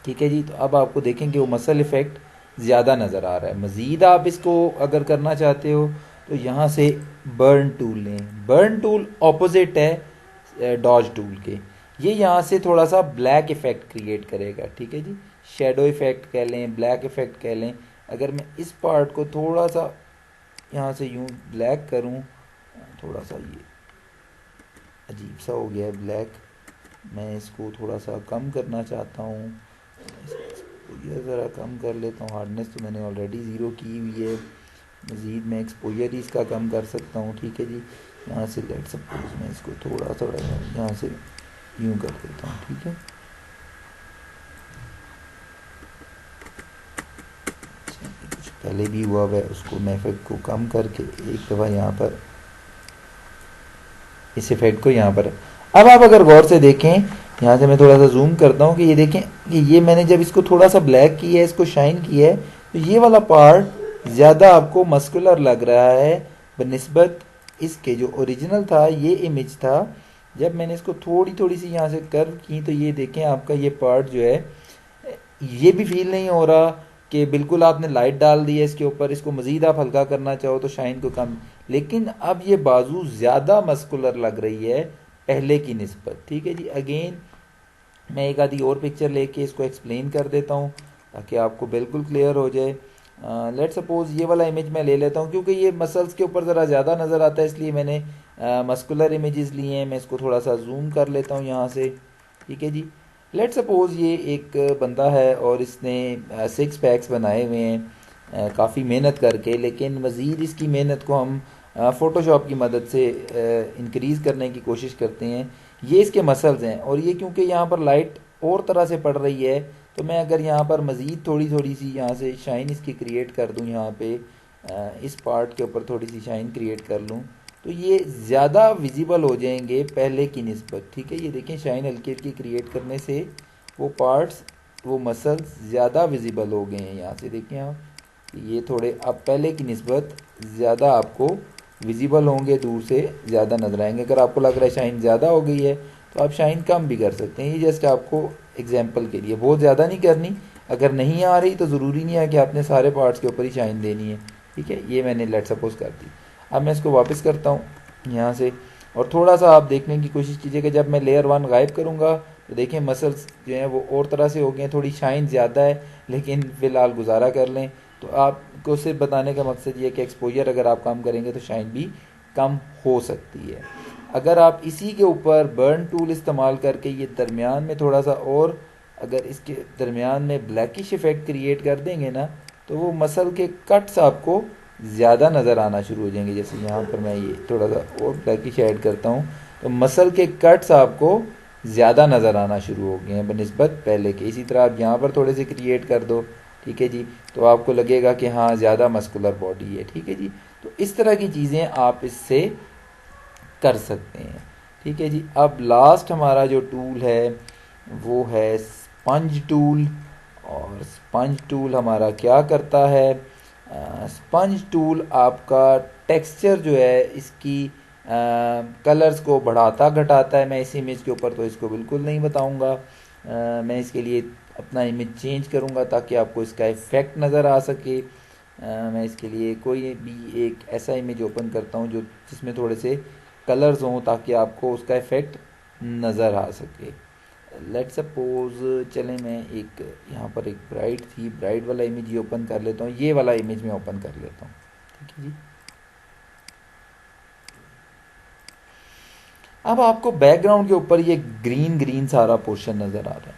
ठीक है जी, तो अब आपको देखें कि वो मसल इफ़ेक्ट ज़्यादा नज़र आ रहा है। मज़ीद आप इसको अगर करना चाहते हो तो यहाँ से बर्न टूल लें। बर्न टूल ऑपोजिट है डॉज टूल के, ये यहाँ से थोड़ा सा ब्लैक इफेक्ट क्रिएट करेगा। ठीक है जी, शेडो इफेक्ट कह लें, ब्लैक इफेक्ट कह लें। अगर मैं इस पार्ट को थोड़ा सा यहाँ से यूँ ब्लैक करूँ, थोड़ा सा ये अजीब सा हो गया है ब्लैक, मैं इसको थोड़ा सा कम करना चाहता हूँ, एक्सपोजर ज़रा कम कर लेता हूँ। हार्डनेस तो मैंने ऑलरेडी ज़ीरो की हुई है, मज़ीद मैं एक्सपोजर ही इसका कम कर सकता हूँ। ठीक है जी, यहाँ से लेट सपोज मैं इसको थोड़ा थोड़ा यहाँ से यूँ कर देता हूँ। ठीक है, कुछ पहले भी हुआ है, उसको मैं इफेक्ट को कम करके एक दफ़ा यहाँ पर इस इफेक्ट को यहाँ पर, अब आप अगर गौर से देखें, यहाँ से मैं थोड़ा सा जूम करता हूँ कि ये देखें कि ये मैंने जब इसको थोड़ा सा ब्लैक किया है, इसको शाइन किया है, तो ये वाला पार्ट ज़्यादा आपको मस्कुलर लग रहा है बनिस्बत इसके जो ओरिजिनल था, ये इमेज था। जब मैंने इसको थोड़ी थोड़ी सी यहाँ से कर्व की तो ये देखें आपका ये पार्ट जो है, ये भी फील नहीं हो रहा कि बिल्कुल आपने लाइट डाल दी है इसके ऊपर। इसको मज़ीद आप हल्का करना चाहो तो शाइन को कम, लेकिन अब ये बाजू ज़्यादा मस्कुलर लग रही है पहले की निस्बत। ठीक है जी, अगेन मैं एक आधी और पिक्चर लेके इसको एक्सप्लेन कर देता हूँ ताकि आपको बिल्कुल क्लियर हो जाए। लेट सपोज ये वाला इमेज मैं ले लेता हूँ, क्योंकि ये मसल्स के ऊपर ज़रा ज़्यादा नज़र आता है इसलिए मैंने मस्कुलर इमेजेस लिए हैं। मैं इसको थोड़ा सा जूम कर लेता हूँ यहाँ से। ठीक है जी, लेट सपोज ये एक बंदा है और इसने सिक्स पैक्स बनाए हुए हैं काफ़ी मेहनत करके, लेकिन मज़ीद इसकी मेहनत को हम फ़ोटोशॉप की मदद से इंक्रीज़ करने की कोशिश करते हैं। ये इसके मसल्स हैं, और ये क्योंकि यहाँ पर लाइट और तरह से पड़ रही है, तो मैं अगर यहाँ पर मज़ीद थोड़ी थोड़ी सी यहाँ से शाइन इसकी क्रिएट कर दूँ, यहाँ पे इस पार्ट के ऊपर थोड़ी सी शाइन क्रिएट कर लूँ, तो ये ज़्यादा विजिबल हो जाएंगे पहले की निस्बत। ठीक है, ये देखें शाइन हल्की हल्की क्रिएट करने से वो पार्ट्स, वो मसल्स ज़्यादा विजिबल हो गए हैं। यहाँ से देखें आप, ये थोड़े अब पहले की निस्बत ज़्यादा आपको विजिबल होंगे, दूर से ज़्यादा नजर आएंगे। अगर आपको लग रहा है शाइन ज़्यादा हो गई है तो आप शाइन कम भी कर सकते हैं। ये जस्ट आपको एग्जांपल के लिए, बहुत ज़्यादा नहीं करनी। अगर नहीं आ रही तो ज़रूरी नहीं है कि आपने सारे पार्ट्स के ऊपर ही शाइन देनी है। ठीक है, ये मैंने लेट सपोज कर दी। अब मैं इसको वापस करता हूँ यहाँ से, और थोड़ा सा आप देखने की कोशिश कीजिएगा। जब मैं लेयर वन गायब करूँगा तो देखें मसल्स जो हैं वो और तरह से हो गए हैं, थोड़ी शाइन ज़्यादा है, लेकिन फ़िलहाल गुजारा कर लें। तो आपको सिर्फ बताने का मकसद ये है कि एक्सपोजर अगर आप कम करेंगे तो शाइन भी कम हो सकती है। अगर आप इसी के ऊपर बर्न टूल इस्तेमाल करके ये दरमियान में थोड़ा सा, और अगर इसके दरमियान में ब्लैकिश इफेक्ट क्रिएट कर देंगे ना, तो वो मसल के कट्स आपको ज़्यादा नज़र आना शुरू हो जाएंगे। जैसे यहाँ पर मैं ये थोड़ा सा और ब्लैकिश ऐड करता हूँ, तो मसल के कट्स आपको ज़्यादा नज़र आना शुरू हो गए हैं बनिस्बत पहले के। इसी तरह आप यहाँ पर थोड़े से क्रिएट कर दो, ठीक है जी, तो आपको लगेगा कि हाँ ज़्यादा मस्कुलर बॉडी है, ठीक है जी। तो इस तरह की चीज़ें आप इससे कर सकते हैं, ठीक है जी। अब लास्ट हमारा जो टूल है वो है स्पंज टूल। और स्पंज टूल हमारा क्या करता है, स्पंज टूल आपका टेक्सचर जो है इसकी कलर्स को बढ़ाता घटाता है। मैं इस इमेज के ऊपर तो इसको बिल्कुल नहीं बताऊंगा, मैं इसके लिए अपना इमेज चेंज करूंगा ताकि आपको इसका इफ़ेक्ट नज़र आ सके। मैं इसके लिए कोई भी एक ऐसा इमेज ओपन करता हूँ जो जिसमें थोड़े से कलर्स हों ताकि आपको उसका इफ़ेक्ट नज़र आ सके। लेट सपोज चलें मैं एक यहाँ पर एक ब्राइट थी, ब्राइट वाला इमेज ही ओपन कर लेता हूँ, ये वाला इमेज मैं ओपन कर लेता हूँ, ठीक है जी। अब आपको बैकग्राउंड के ऊपर ये ग्रीन ग्रीन सारा पोर्शन नज़र आ रहा है।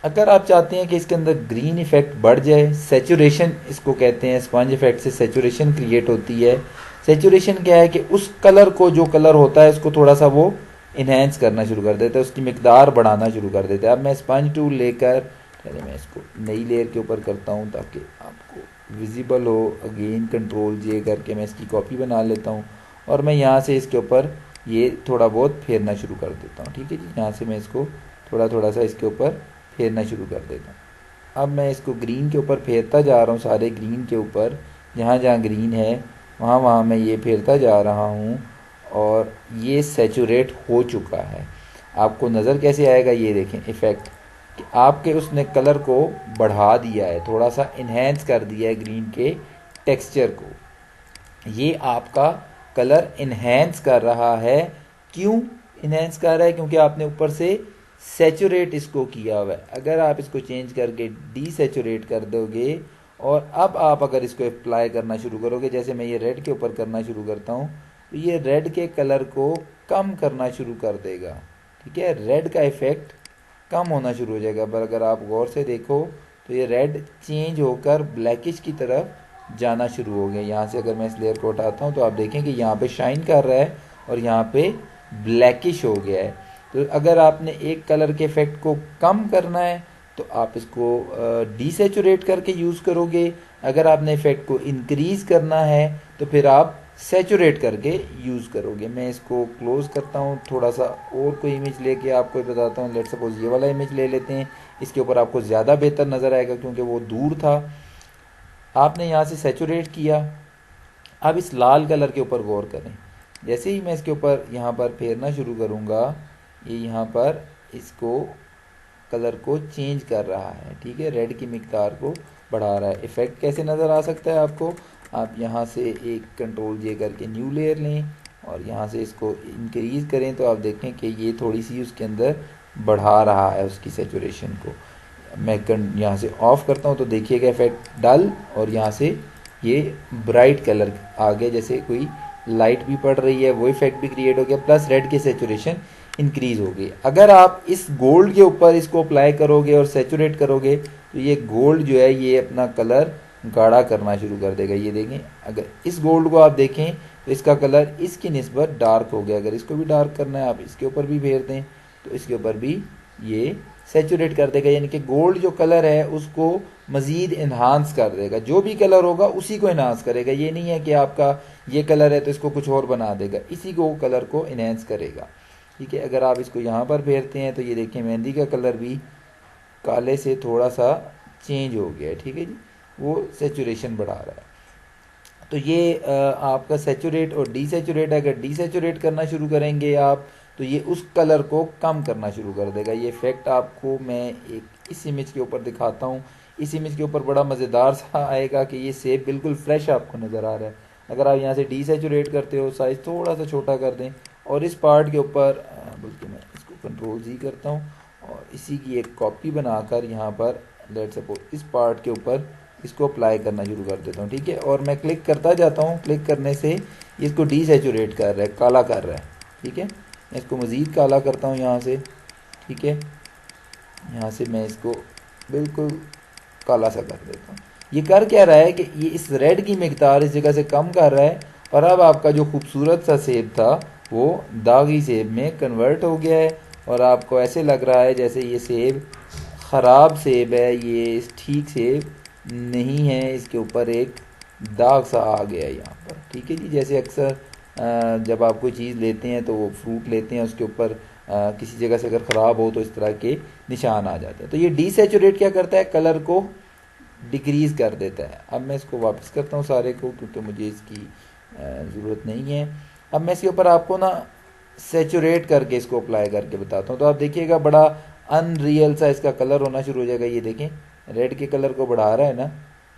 अगर आप चाहते हैं कि इसके अंदर ग्रीन इफेक्ट बढ़ जाए, सेचुरेशन इसको कहते हैं, स्पंज इफेक्ट से सेचुरेशन क्रिएट होती है। सेचुरेशन क्या है कि उस कलर को, जो कलर होता है उसको थोड़ा सा वो इन्हेंस करना शुरू कर देता है, उसकी मिकदार बढ़ाना शुरू कर देता है। अब मैं स्पंज टूल लेकर पहले मैं इसको नई लेयर के ऊपर करता हूँ ताकि आपको विजिबल हो। अगेन कंट्रोल जे करके मैं इसकी कॉपी बना लेता हूँ और मैं यहाँ से इसके ऊपर ये थोड़ा बहुत फेरना शुरू कर देता हूँ, ठीक है जी। यहाँ से मैं इसको थोड़ा थोड़ा सा इसके ऊपर फेरना शुरू कर देता हूँ। अब मैं इसको ग्रीन के ऊपर फेरता जा रहा हूँ, सारे ग्रीन के ऊपर जहाँ जहाँ ग्रीन है वहाँ वहाँ मैं ये फेरता जा रहा हूँ और ये सैचुरेट हो चुका है। आपको नज़र कैसे आएगा ये देखें इफ़ेक्ट कि आपके उसने कलर को बढ़ा दिया है, थोड़ा सा इन्हेंस कर दिया है ग्रीन के टेक्सचर को। ये आपका कलर इन्हेंस कर रहा है। क्यों इन्हेंस कर रहा है? क्योंकि आपने ऊपर से सेचुरेट इसको किया हुआ है। अगर आप इसको चेंज करके डीसेचुरेट कर दोगे और अब आप अगर इसको अप्लाई करना शुरू करोगे, जैसे मैं ये रेड के ऊपर करना शुरू करता हूँ, तो ये रेड के कलर को कम करना शुरू कर देगा, ठीक है। रेड का इफेक्ट कम होना शुरू हो जाएगा। पर अगर आप गौर से देखो तो ये रेड चेंज होकर ब्लैकिश की तरफ जाना शुरू हो गया। यहाँ से अगर मैं इस लेयर को उठाता हूँ तो आप देखें कि यहाँ पे शाइन कर रहा है और यहाँ पे ब्लैकिश हो गया है। तो अगर आपने एक कलर के इफेक्ट को कम करना है तो आप इसको डीसेचुरेट करके यूज़ करोगे। अगर आपने इफेक्ट को इंक्रीज करना है तो फिर आप सेचुरेट करके यूज़ करोगे। मैं इसको क्लोज करता हूँ, थोड़ा सा और कोई इमेज लेके आपको बताता हूँ। लेट सपोज ये वाला इमेज ले लेते हैं, इसके ऊपर आपको ज़्यादा बेहतर नज़र आएगा क्योंकि वो दूर था। आपने यहाँ से सेचुरेट किया। अब इस लाल कलर के ऊपर गौर करें, जैसे ही मैं इसके ऊपर यहाँ पर फेरना शुरू करूँगा, ये यहाँ पर इसको कलर को चेंज कर रहा है, ठीक है, रेड की मिकदार को बढ़ा रहा है। इफेक्ट कैसे नज़र आ सकता है आपको, आप यहाँ से एक कंट्रोल जे करके न्यू लेयर लें और यहाँ से इसको इंक्रीज़ करें तो आप देखें कि ये थोड़ी सी उसके अंदर बढ़ा रहा है उसकी सेचुरेशन को। मैं यहाँ से ऑफ करता हूँ तो देखिएगा इफेक्ट डल और यहाँ से ये ब्राइट कलर आ गया, जैसे कोई लाइट भी पड़ रही है, वो इफेक्ट भी क्रिएट हो गया, प्लस रेड की सेचुरेशन इंक्रीज हो गई। अगर आप इस गोल्ड के ऊपर इसको अप्लाई करोगे और सेचुरेट करोगे तो ये गोल्ड जो है ये अपना कलर गाढ़ा करना शुरू कर देगा। ये देखें, अगर इस गोल्ड को आप देखें तो इसका कलर इसकी निस्बत डार्क हो गया। अगर इसको भी डार्क करना है आप इसके ऊपर भी फेर दें तो इसके ऊपर भी ये सेचुरेट कर देगा, यानी कि गोल्ड जो कलर है उसको मज़ीद इन्हांस कर देगा। जो भी कलर होगा उसी को इन्हांस करेगा। ये नहीं है कि आपका ये कलर है तो इसको कुछ और बना देगा, इसी को कलर को इन्हेंस करेगा, ठीक है। अगर आप इसको यहाँ पर फेरते हैं तो ये देखिए मेहंदी का कलर भी काले से थोड़ा सा चेंज हो गया है, ठीक है जी, वो सेचुरेशन बढ़ा रहा है। तो ये आपका सेचुरेट और डीसेचुरेट, अगर डीसेचुरेट करना शुरू करेंगे आप तो ये उस कलर को कम करना शुरू कर देगा। ये इफेक्ट आपको मैं एक इस इमेज के ऊपर दिखाता हूँ। इस इमेज के ऊपर बड़ा मज़ेदार सा आएगा कि ये सेब बिल्कुल फ्रेश आपको नज़र आ रहा है। अगर आप यहाँ से डीसेचुरेट करते हो, साइज़ थोड़ा सा छोटा कर दें और इस पार्ट के ऊपर बल्कि मैं इसको कंट्रोल जी करता हूँ और इसी की एक कॉपी बनाकर यहाँ पर लेट सपोज इस पार्ट के ऊपर इसको अप्लाई करना शुरू कर देता हूँ, ठीक है। और मैं क्लिक करता जाता हूँ, क्लिक करने से इसको डीसेचुरेट कर रहा है, काला कर रहा है, ठीक है। मैं इसको मज़ीद काला करता हूँ यहाँ से, ठीक है। यहाँ से मैं इसको बिल्कुल काला सा कर देता हूँ। ये कर क्या रहा है कि ये इस रेड की मिकदार इस जगह से कम कर रहा है और अब आपका जो खूबसूरत सा सेब था वो दागी सेब में कन्वर्ट हो गया है और आपको ऐसे लग रहा है जैसे ये सेब ख़राब सेब है, ये ठीक सेब नहीं है, इसके ऊपर एक दाग सा आ गया है यहाँ पर। ठीक है जी, जैसे अक्सर जब आप कोई चीज़ लेते हैं तो वो फ्रूट लेते हैं, उसके ऊपर किसी जगह से अगर ख़राब हो तो इस तरह के निशान आ जाते हैं। तो ये डीसेचुरेट क्या करता है, कलर को डिक्रीज़ कर देता है। अब मैं इसको वापस करता हूँ सारे को, क्योंकि मुझे इसकी ज़रूरत नहीं है। अब मैं इसके ऊपर आपको ना सेचुरेट करके इसको अप्लाई करके बताता हूँ। तो आप देखिएगा बड़ा अनरियल सा इसका कलर होना शुरू हो जाएगा। ये देखें रेड के कलर को बढ़ा रहा है ना,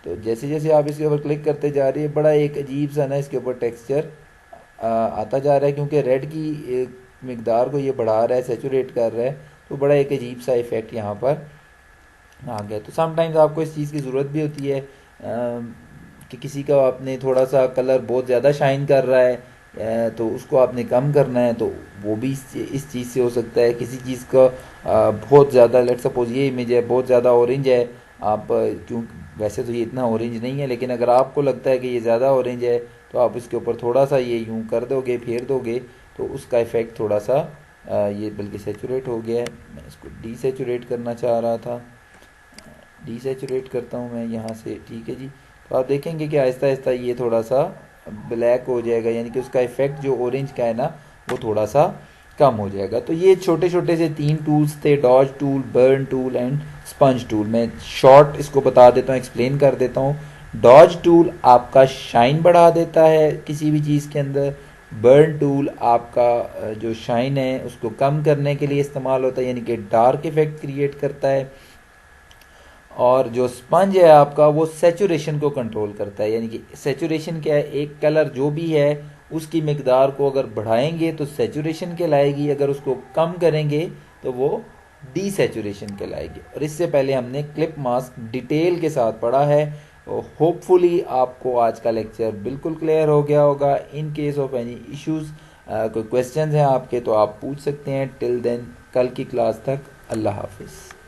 तो जैसे जैसे आप इसके ऊपर क्लिक करते जा रही है बड़ा एक अजीब सा ना इसके ऊपर टेक्सचर आता जा रहा है, क्योंकि रेड की एक मिकदार को ये बढ़ा रहा है, सेचुरेट कर रहा है, तो बड़ा एक अजीब सा इफेक्ट यहाँ पर आ गया। तो समटाइम्स आपको इस चीज़ की ज़रूरत भी होती है कि किसी का आपने थोड़ा सा कलर बहुत ज़्यादा शाइन कर रहा है तो उसको आपने कम करना है, तो वो भी इस चीज़ से हो सकता है। किसी चीज़ का बहुत ज़्यादा, लेट सपोज ये इमेज है बहुत ज़्यादा ऑरेंज है, आप क्यों, वैसे तो ये इतना ऑरेंज नहीं है, लेकिन अगर आपको लगता है कि ये ज़्यादा ऑरेंज है तो आप इसके ऊपर थोड़ा सा ये यूँ कर दोगे, फेर दोगे, तो उसका इफ़ेक्ट थोड़ा सा ये बल्कि सेचुरेट हो गया है। मैं इसको डीसेचुरेट करना चाह रहा था, डीसेचुरेट करता हूँ मैं यहाँ से। ठीक है जी, तो आप देखेंगे कि आहिस्ता आहिस्ता ये थोड़ा सा ब्लैक हो जाएगा, यानी कि उसका इफेक्ट जो ऑरेंज का है ना वो थोड़ा सा कम हो जाएगा। तो ये छोटे छोटे से 3 टूल्स थे, dodge tool, burn tool and sponge tool. मैं शॉर्ट इसको बता देता हूँ, एक्सप्लेन कर देता हूँ। डॉज टूल आपका शाइन बढ़ा देता है किसी भी चीज़ के अंदर। बर्न टूल आपका जो शाइन है उसको कम करने के लिए इस्तेमाल होता है, यानी कि डार्क इफेक्ट क्रिएट करता है। और जो स्पंज है आपका वो सेचुरेशन को कंट्रोल करता है, यानी कि सेचुरेशन क्या है, एक कलर जो भी है उसकी मिकदार को अगर बढ़ाएंगे तो सेचुरेशन कहलाएगी, अगर उसको कम करेंगे तो वो डीसेचुरेशन कहलाएगी। और इससे पहले हमने क्लिप मास्क डिटेल के साथ पढ़ा है। होपफुली आपको आज का लेक्चर बिल्कुल क्लियर हो गया होगा। In case of any issues कोई क्वेश्चंस हैं आपके तो आप पूछ सकते हैं। टिल देन, कल की क्लास तक अल्लाह हाफिज़।